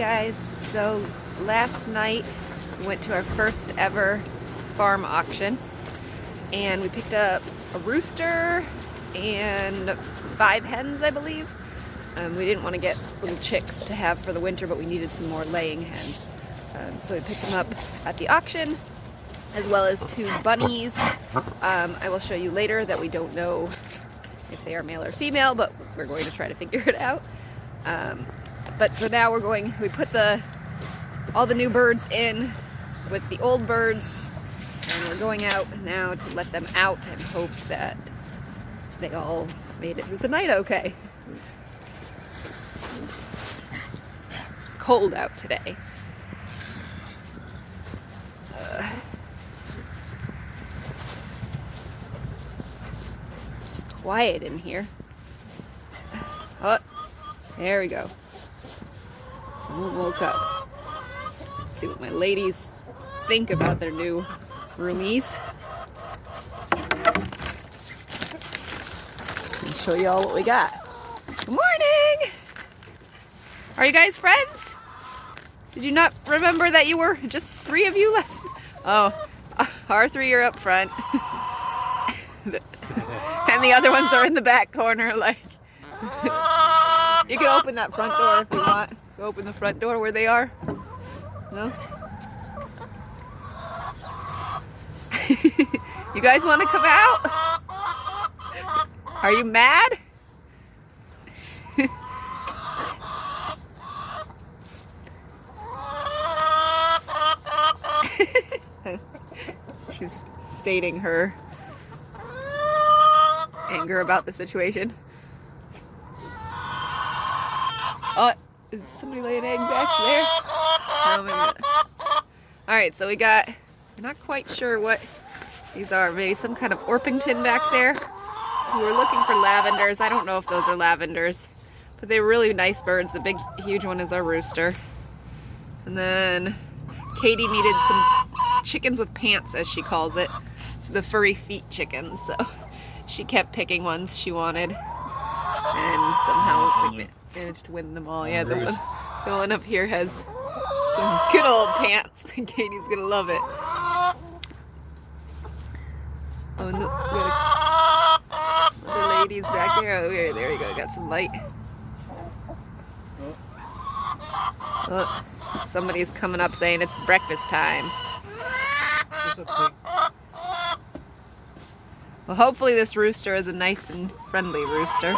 Guys, so last night we went to our first ever farm auction and we picked up a rooster and 5 hens, I believe. We didn't want to get little chicks to have for the winter, but we needed some more laying hens. So we picked them up at the auction, as well as 2 bunnies. I will show you later that we don't know if they are male or female, but we're going to try to figure it out. But so now we put all the new birds in with the old birds, and we're going out now to let them out and hope that they all made it through the night okay. It's cold out today. It's quiet in here. Oh, there we go. Someone woke up. Let's see what my ladies think about their new roomies. I'll show you all what we got. Good morning! Are you guys friends? Did you not remember that you were just 3 of you last night? Oh, our 3 are up front. And the other ones are in the back corner, like. You can open that front door if you want. Go open the front door where they are. No? You guys want to come out? Are you mad? She's stating her anger about the situation. Oh, is somebody laying an egg back there? No, maybe not. Alright, so we're not quite sure what these are. Maybe some kind of Orpington back there. We were looking for lavenders. I don't know if those are lavenders, but they were really nice birds. The big, huge one is our rooster. And then Katie needed some chickens with pants, as she calls it. The furry feet chickens. So she kept picking ones she wanted. And somehow we managed to win them all. Yeah, the one up here has some good old pants, and Katie's gonna love it. Oh, and we got other ladies back there. Oh, there you go. Got some light. Oh, somebody's coming up saying it's breakfast time. Well, hopefully this rooster is a nice and friendly rooster.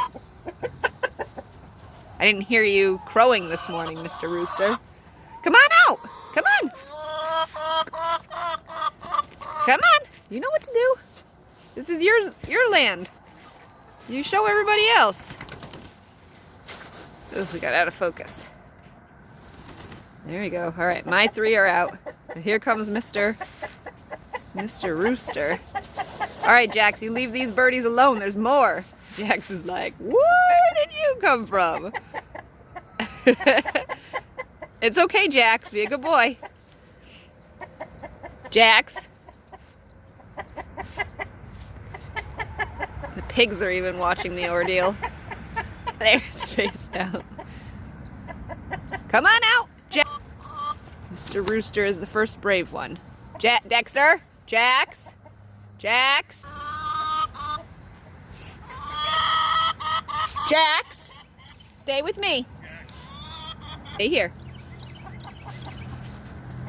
I didn't hear you crowing this morning, Mr. Rooster. Come on out! Come on! Come on! You know what to do. This is your land. You show everybody else. Ooh, we got out of focus. There you go. All right, my 3 are out. And here comes Mr. Rooster. All right, Jax, you leave these birdies alone. There's more. Jax is like, where did you come from? It's okay, Jax. Be a good boy. Jax. The pigs are even watching the ordeal. They're spaced out. Come on out, Jax. Mr. Rooster is the first brave one. Dexter? Jax? Jax? Jax? Stay with me. Stay here.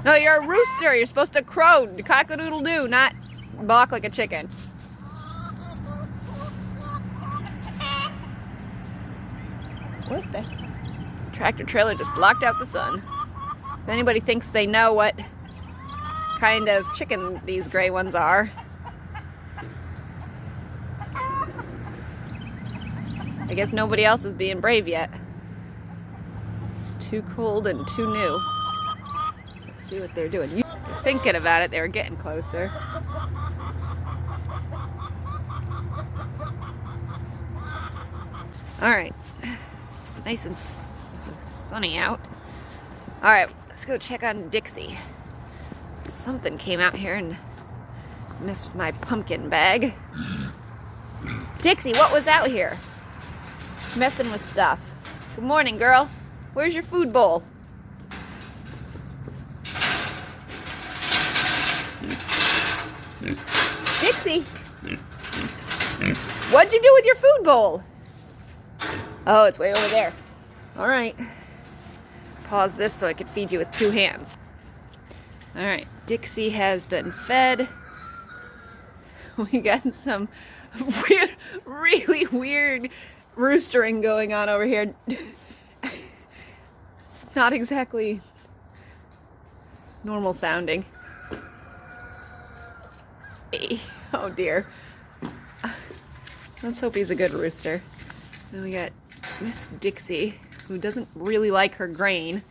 No, you're a rooster. You're supposed to crow, cock-a-doodle-doo, not balk like a chicken. What the? Tractor trailer just blocked out the sun. If anybody thinks they know what kind of chicken these gray ones are, I guess nobody else is being brave yet. It's too cold and too new. Let's see what they're doing. They're thinking about it. They were getting closer. All right. It's nice and sunny out. All right, let's go check on Dixie. Something came out here and missed my pumpkin bag. Dixie, what was out here? Messing with stuff. Good morning, girl. Where's your food bowl? Dixie, what'd you do with your food bowl? Oh, it's way over there. All right. Pause this so I can feed you with 2 hands. All right, Dixie has been fed. We got some weird, really weird roostering going on over here. It's not exactly normal sounding. Oh dear. Let's hope he's a good rooster. Then we got Miss Dixie, who doesn't really like her grain.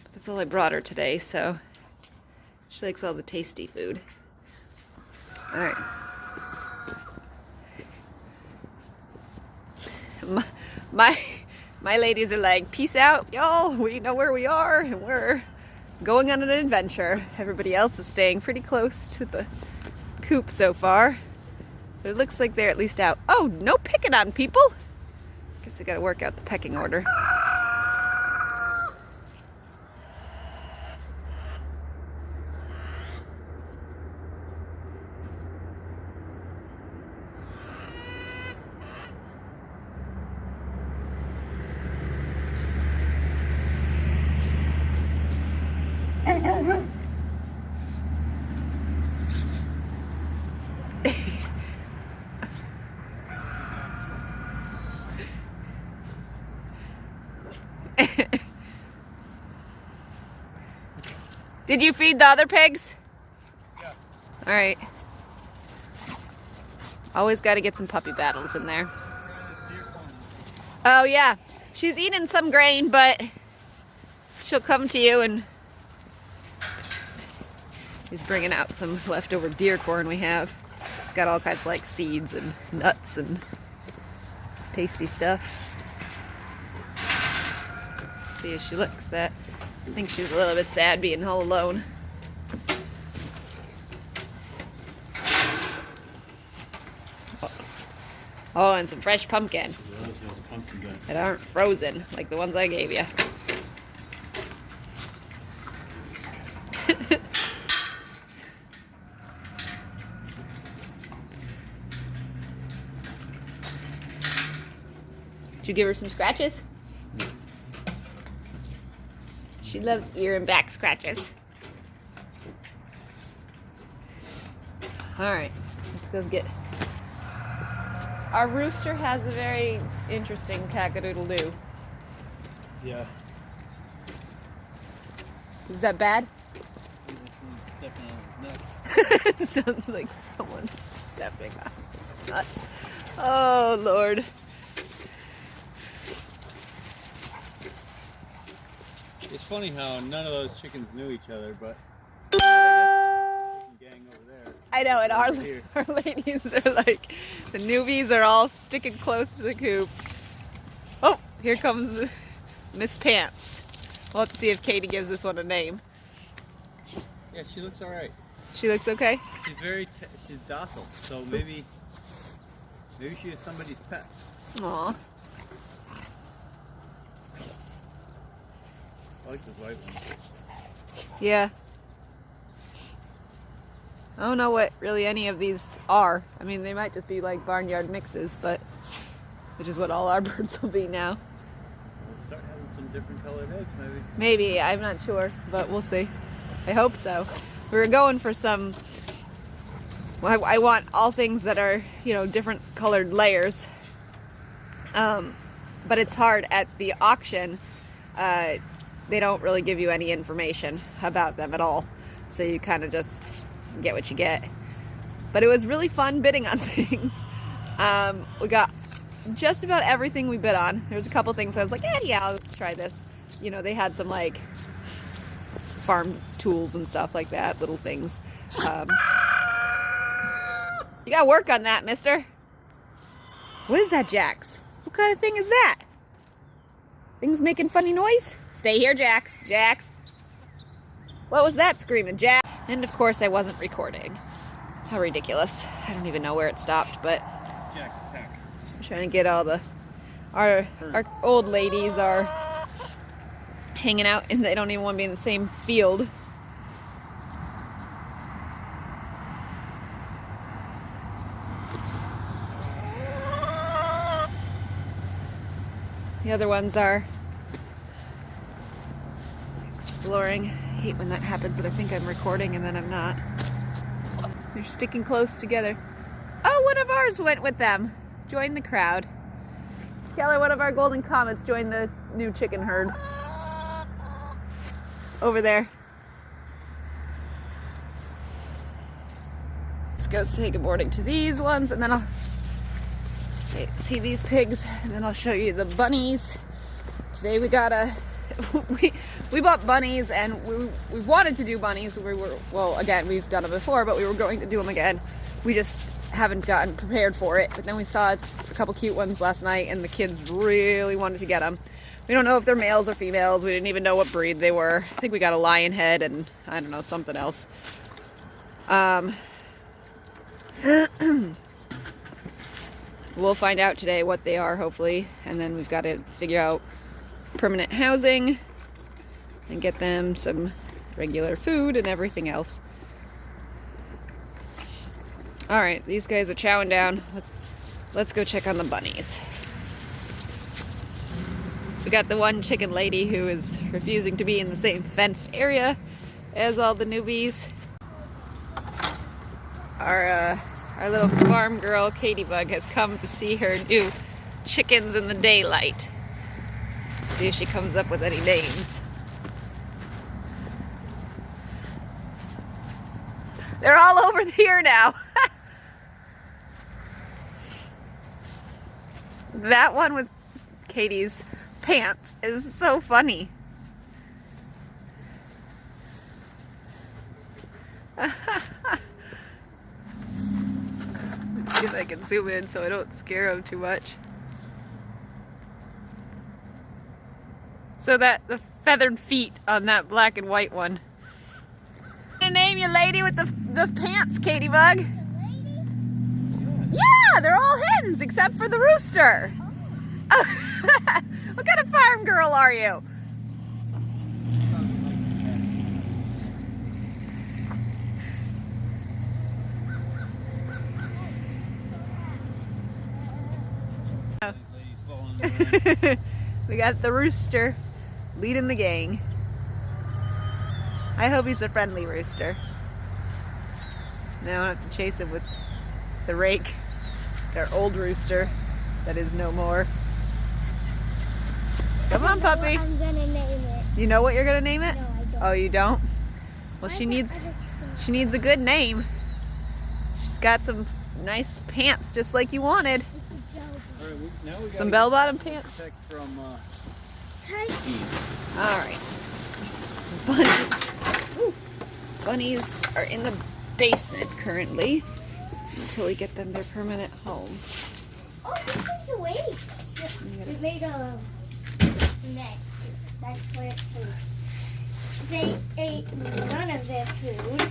But that's all I brought her today, so she likes all the tasty food. All right. My ladies are like, peace out, y'all. We know where we are, and we're going on an adventure. Everybody else is staying pretty close to the coop so far. But it looks like they're at least out. Oh, no picking on people. Guess we gotta work out the pecking order. Did you feed the other pigs? Yeah. All right. Always got to get some puppy battles in there. Oh yeah, she's eating some grain, but she'll come to you. And he's bringing out some leftover deer corn we have. It's got all kinds of like seeds and nuts and tasty stuff. See if she looks that. I think she's a little bit sad being all alone. Oh, and some fresh pumpkin. Those pumpkin guts. That aren't frozen like the ones I gave you. Did you give her some scratches? She loves ear and back scratches. All right, let's go get. Our rooster has a very interesting cock-a-doodle-doo. Yeah. Is that bad? Stepping on his nuts. Sounds like someone stepping on his nuts. Oh, Lord. It's funny how none of those chickens knew each other, but They're just... chicken gang over there. I know, and our ladies are like, the newbies are all sticking close to the coop. Oh, here comes Miss Pants. We'll have to see if Katie gives this one a name. Yeah, she looks all right. She looks okay? She's docile, so maybe she is somebody's pet. Aw. I like this white one. Yeah. I don't know what really any of these are. I mean, they might just be like barnyard mixes, but which is what all our birds will be now. We'll start having some different colored eggs, maybe. Maybe, I'm not sure, but we'll see. I hope so. We were going for some, well, I want all things that are, you know, different colored layers. But it's hard at the auction. They don't really give you any information about them at all. So you kind of just get what you get. But it was really fun bidding on things. We got just about everything we bid on. There was a couple things I was like, yeah, I'll try this. You know, they had some like farm tools and stuff like that, little things. You gotta work on that, mister. What is that, Jax? What kind of thing is that? Things making funny noise? Stay here, Jax. Jax. What was that screaming, Jax? And of course I wasn't recording. How ridiculous. I don't even know where it stopped, but Jack's attack. I'm trying to get all the our old ladies are hanging out and they don't even want to be in the same field. The other ones are exploring. I hate when that happens and I think I'm recording and then I'm not. They're sticking close together. Oh, one of ours went with them. Joined the crowd. Keller, one of our golden comets, joined the new chicken herd. Over there. Let's go say good morning to these ones and then I'll see these pigs and then I'll show you the bunnies. Today we got we bought bunnies and we wanted to do bunnies. Well, again, we've done it before, but we were going to do them again. We just haven't gotten prepared for it. But then we saw a couple cute ones last night and the kids really wanted to get them. We don't know if they're males or females. We didn't even know what breed they were. I think we got a lion head and I don't know, something else. We'll find out today what they are, hopefully, and then we've got to figure out permanent housing and get them some regular food and everything else. Alright, these guys are chowing down. Let's go check on the bunnies. We got the one chicken lady who is refusing to be in the same fenced area as all the newbies. Our little farm girl, Katie Bug, has come to see her new chickens in the daylight. See if she comes up with any names. They're all over here now. That one with Katie's pants is so funny. Let's see if I can zoom in so I don't scare them too much. So the feathered feet on that black and white one. Gonna name your lady with the pants, Katie Bug. Yeah, they're all hens except for the rooster. What kind of farm girl are you? We got the rooster leading the gang. I hope he's a friendly rooster. Now I don't have to chase him with the rake. Their old rooster that is no more. Come on, puppy. I'm gonna name it. You know what you're gonna name it? No, I don't. Oh, you don't? Well, she needs a good name. She's got some nice pants just like you wanted. All right, now we Some bell-bottom pants. check from All right. Bunnies. Ooh. Bunnies are in the basement currently until we get them their permanent home. Oh, this is a weights. We made a nest. That's where it sleeps. They ate none of their food.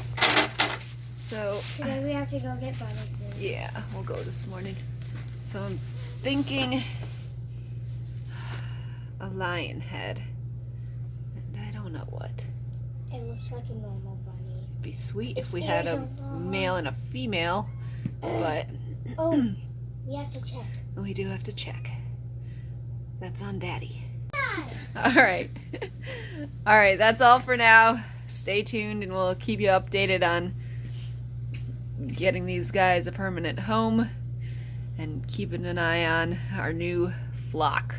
So Today we have to go get bunny food. yeah, we'll go this morning. So I'm thinking a lion head. And I don't know what. It looks like a normal bunny. It'd be sweet if Its we had ears a are long. male and a female, but Oh, we have to check. we do have to check. That's on Daddy. Hi. All right. All right, that's all for now. Stay tuned and we'll keep you updated on getting these guys a permanent home and keeping an eye on our new flock.